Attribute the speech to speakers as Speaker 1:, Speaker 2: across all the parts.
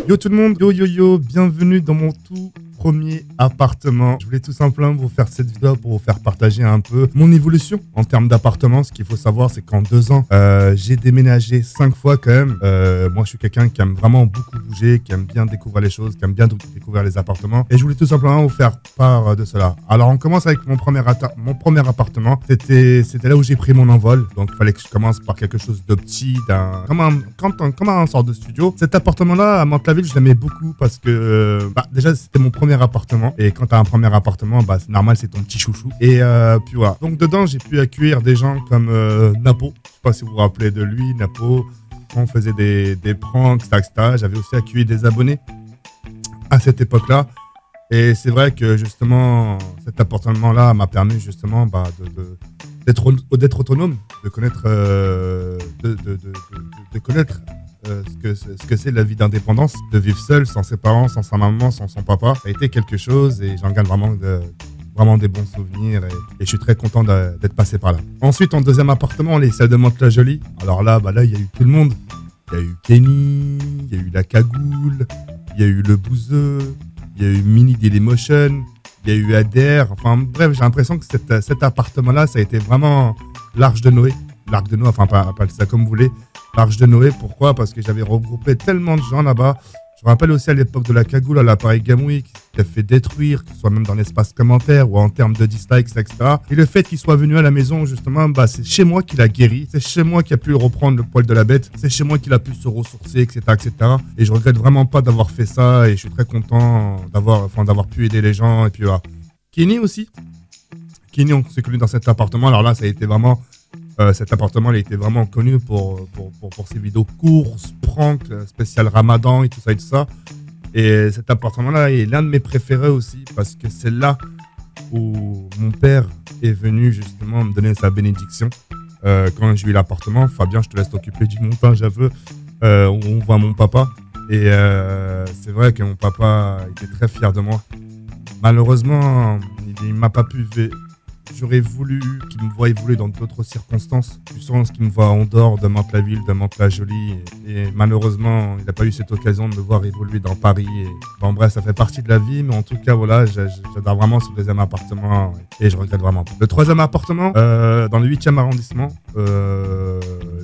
Speaker 1: Yo tout le monde, yo, bienvenue dans mon tout premier appartement. Je voulais tout simplement vous faire cette vidéo pour vous faire partager un peu mon évolution en termes d'appartement. Ce qu'il faut savoir, c'est qu'en 2 ans, j'ai déménagé 5 fois quand même. Moi, je suis quelqu'un qui aime vraiment beaucoup bouger, qui aime bien découvrir les choses, qui aime bien découvrir les appartements. Et je voulais tout simplement vous faire part de cela. Alors, on commence avec mon premier appartement. C'était là où j'ai pris mon envol. Donc, il fallait que je commence par quelque chose de petit, comme un sort de studio. Cet appartement-là, à Mantes-la-Ville, je l'aimais beaucoup parce que, déjà, c'était mon premier appartement. Et quand tu as un premier appartement, c'est normal, c'est ton petit chouchou. Et puis voilà. Donc, dedans, j'ai pu accueillir des gens comme Napo. Je sais pas si vous vous rappelez de lui, Napo. On faisait des pranks, etc. J'avais aussi accueilli des abonnés à cette époque-là. Et c'est vrai que justement, cet appartement-là m'a permis justement d'être autonome, de connaître, ce que c'est la vie d'indépendance, de vivre seul, sans ses parents, sans sa maman, sans son papa. Ça a été quelque chose et j'en garde vraiment des bons souvenirs et je suis très content d'être passé par là. Ensuite, en deuxième appartement, les salles de Mantes-la-Jolie. Alors là, il y a eu tout le monde. Il y a eu Kenny, il y a eu la Cagoule, il y a eu le Bouzeux, il y a eu Mini Dailymotion, il y a eu Adair. Enfin bref, j'ai l'impression que cet appartement-là, ça a été vraiment l'Arche de Noé. L'Arche de Noé, enfin appelle ça comme vous voulez. L'Arche de Noé, pourquoi? Parce que j'avais regroupé tellement de gens là-bas. Je me rappelle aussi à l'époque de la Cagoule, à l'appareil Gamui, qui s'était fait détruire, que ce soit même dans l'espace commentaire ou en termes de dislikes, etc. Et le fait qu'il soit venu à la maison, justement, c'est chez moi qu'il a guéri. C'est chez moi qu'il a pu reprendre le poil de la bête. C'est chez moi qu'il a pu se ressourcer, etc., etc. Et je regrette vraiment pas d'avoir fait ça. Et je suis très content d'avoir pu aider les gens. Et puis voilà. Kenny aussi. Kenny, on s'est connu dans cet appartement. Alors là, ça a été vraiment... cet appartement, il a été vraiment connu pour ses vidéos courses, pranks, spécial Ramadan et tout ça. Et cet appartement-là est l'un de mes préférés aussi parce que c'est là où mon père est venu justement me donner sa bénédiction. Quand j'ai eu l'appartement, Fabien, je te laisse t'occuper du montage un peu. On voit mon papa et c'est vrai que mon papa était très fier de moi. Malheureusement, il m'a pas pu... J'aurais voulu qu'il me voie évoluer dans d'autres circonstances, du sens qu'il me voit en dehors de Mantes-la-Ville, de Mantes-la-Jolie. Et malheureusement, il n'a pas eu cette occasion de me voir évoluer dans Paris. Et, bref, ça fait partie de la vie, mais en tout cas, voilà, j'adore vraiment ce deuxième appartement et je regrette vraiment. Le troisième appartement, dans le 8e arrondissement,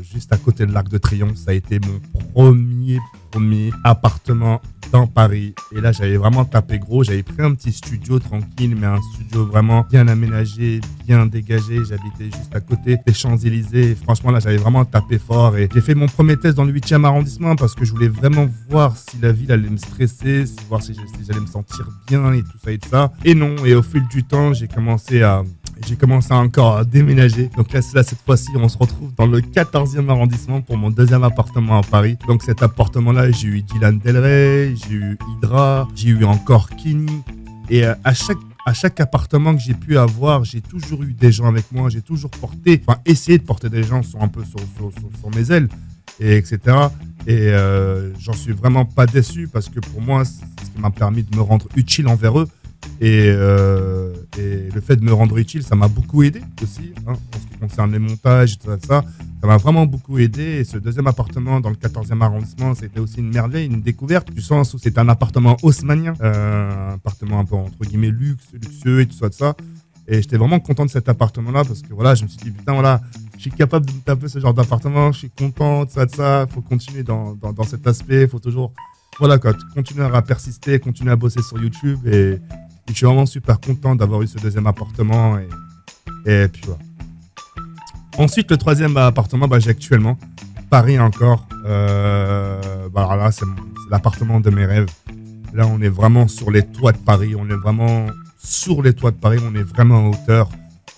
Speaker 1: juste à côté de l'Arc de Triomphe, ça a été mon premier appartement dans Paris. Et là, j'avais vraiment tapé gros. J'avais pris un petit studio tranquille, mais un studio vraiment bien aménagé, bien dégagé. J'habitais juste à côté des Champs-Élysées. Et franchement, là, j'avais vraiment tapé fort. Et j'ai fait mon premier test dans le 8e arrondissement parce que je voulais vraiment voir si la ville allait me stresser, voir si j'allais me sentir bien et tout ça. Et non. Et au fil du temps, j'ai commencé encore à déménager. Donc là, cette fois-ci, on se retrouve dans le 14e arrondissement pour mon deuxième appartement à Paris. Donc cet appartement-là, j'ai eu Dylan Del Rey, j'ai eu Hydra, j'ai eu encore Kenny. Et à chaque appartement que j'ai pu avoir, j'ai toujours eu des gens avec moi. J'ai toujours essayé de porter des gens sur mes ailes, et etc. Et j'en suis vraiment pas déçu parce que pour moi, c'est ce qui m'a permis de me rendre utile envers eux. Et le fait de me rendre utile, ça m'a beaucoup aidé aussi, en ce qui concerne les montages, tout ça. Ça m'a vraiment beaucoup aidé. Et ce deuxième appartement dans le 14e arrondissement, c'était aussi une merveille, une découverte, du sens où c'est un appartement haussmannien, un appartement un peu entre guillemets luxueux et tout ça. Et j'étais vraiment content de cet appartement-là parce que voilà, je me suis dit, putain, voilà, je suis capable de me taper ce genre d'appartement, je suis content, tout ça. Il faut continuer dans cet aspect, il faut toujours, continuer à persister, continuer à bosser sur YouTube. Et je suis vraiment super content d'avoir eu ce deuxième appartement. Et puis voilà. Ensuite, le troisième appartement, j'ai actuellement. Paris encore. Alors là, c'est l'appartement de mes rêves. Là, on est vraiment sur les toits de Paris. On est vraiment en hauteur.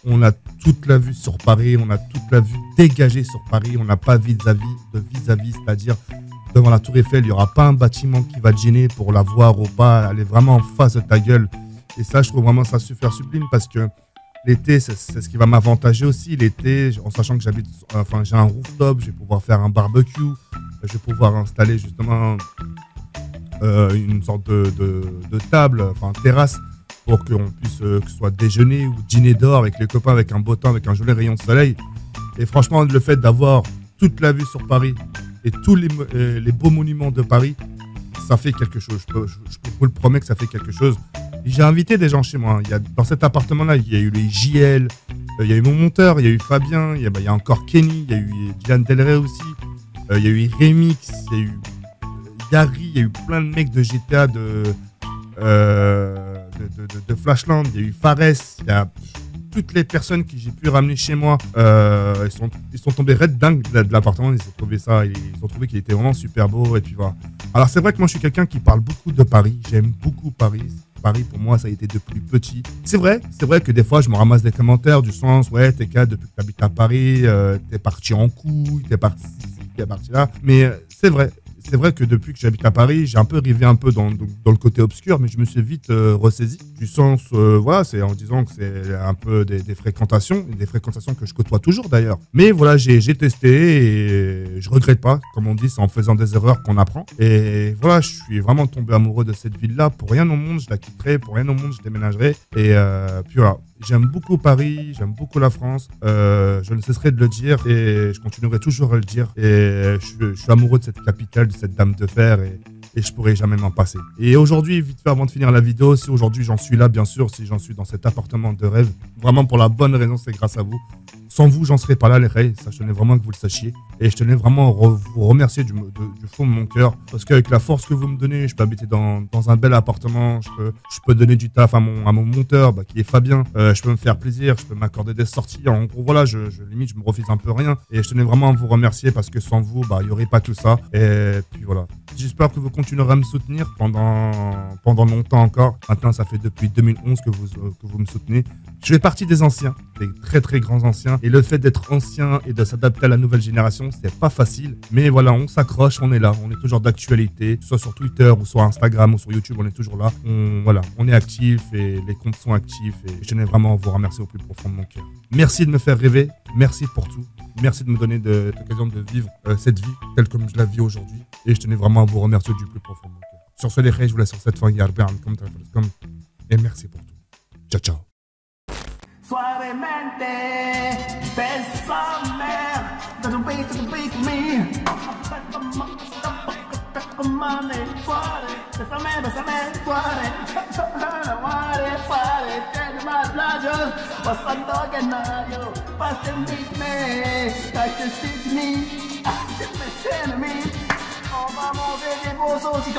Speaker 1: On a toute la vue sur Paris. On a toute la vue dégagée sur Paris. On n'a pas vis-à-vis, c'est-à-dire devant la Tour Eiffel, il n'y aura pas un bâtiment qui va te gêner pour la voir ou pas. Elle est vraiment en face de ta gueule. Et ça, je trouve vraiment ça super sublime parce que l'été, c'est ce qui va m'avantager aussi. L'été, en sachant que j'ai un rooftop, je vais pouvoir faire un barbecue. Je vais pouvoir installer justement une sorte de table, terrasse, pour qu'on puisse, que ce soit déjeuner ou dîner dehors avec les copains, avec un beau temps, avec un joli rayon de soleil. Et franchement, le fait d'avoir toute la vue sur Paris et tous les beaux monuments de Paris, ça fait quelque chose. Je vous le promets que ça fait quelque chose. J'ai invité des gens chez moi. Dans cet appartement-là, il y a eu les JL, il y a eu mon monteur, il y a eu Fabien, il y a encore Kenny, il y a eu Dylan Delray aussi, il y a eu Remix, il y a eu Yari, il y a eu plein de mecs de GTA, de Flashland, il y a eu Fares, il y a toutes les personnes que j'ai pu ramener chez moi, ils sont tombés red dingue de l'appartement. Ils ont trouvé ça, ils ont trouvé qu'il était vraiment super beau. Et puis voilà. Alors c'est vrai que moi je suis quelqu'un qui parle beaucoup de Paris. J'aime beaucoup Paris. Paris pour moi ça a été depuis petit. C'est vrai que des fois je me ramasse des commentaires du sens ouais t'es qu'à depuis que t'habites à Paris, t'es parti en couille, t'es parti ici, t'es parti là. Mais c'est vrai que depuis que j'habite à Paris, j'ai un peu rivé un peu dans le côté obscur, mais je me suis vite ressaisi. Du sens, voilà, c'est en disant que c'est un peu des fréquentations que je côtoie toujours d'ailleurs. Mais voilà, j'ai testé et je regrette pas. Comme on dit, c'est en faisant des erreurs qu'on apprend. Et voilà, je suis vraiment tombé amoureux de cette ville-là. Pour rien au monde, je la quitterai. Pour rien au monde, je déménagerai. Et puis voilà. J'aime beaucoup Paris, j'aime beaucoup la France, je ne cesserai de le dire et je continuerai toujours à le dire. Et je suis amoureux de cette capitale, de cette dame de fer et je pourrai jamais m'en passer. Et aujourd'hui, vite fait avant de finir la vidéo, si aujourd'hui j'en suis là, bien sûr, si j'en suis dans cet appartement de rêve, vraiment pour la bonne raison, c'est grâce à vous. Sans vous, j'en serais pas là, les reilles. Ça, je tenais vraiment que vous le sachiez. Et je tenais vraiment à vous remercier du fond de mon cœur. Parce qu'avec la force que vous me donnez, je peux habiter dans un bel appartement. Je peux donner du taf à mon monteur, qui est Fabien. Je peux me faire plaisir. Je peux m'accorder des sorties. En gros, voilà, limite, je me refuse un peu rien. Et je tenais vraiment à vous remercier parce que sans vous, il n'y aurait pas tout ça. Et puis voilà. J'espère que vous continuerez à me soutenir pendant longtemps encore. Maintenant, ça fait depuis 2011 que vous me soutenez. Je fais partie des anciens, des très très grands anciens. Et le fait d'être ancien et de s'adapter à la nouvelle génération, c'est pas facile. Mais voilà, on s'accroche, on est là. On est toujours d'actualité, soit sur Twitter ou sur Instagram ou sur YouTube, on est toujours là. On est actifs et les comptes sont actifs. Et je tenais vraiment à vous remercier au plus profond de mon cœur. Merci de me faire rêver. Merci pour tout. Merci de me donner l'occasion de vivre cette vie telle comme je la vis aujourd'hui. Et je tenais vraiment à vous remercier du plus profond de mon cœur. Sur ce, les frères, je vous laisse sur cette fin. Et merci pour tout. Ciao, ciao.
Speaker 2: Suavemente, bésame, don't beat me. Bésame, suave, tiene más playos, pasando que nadie, pasen me, me, me, vamos a ver qué vos sos y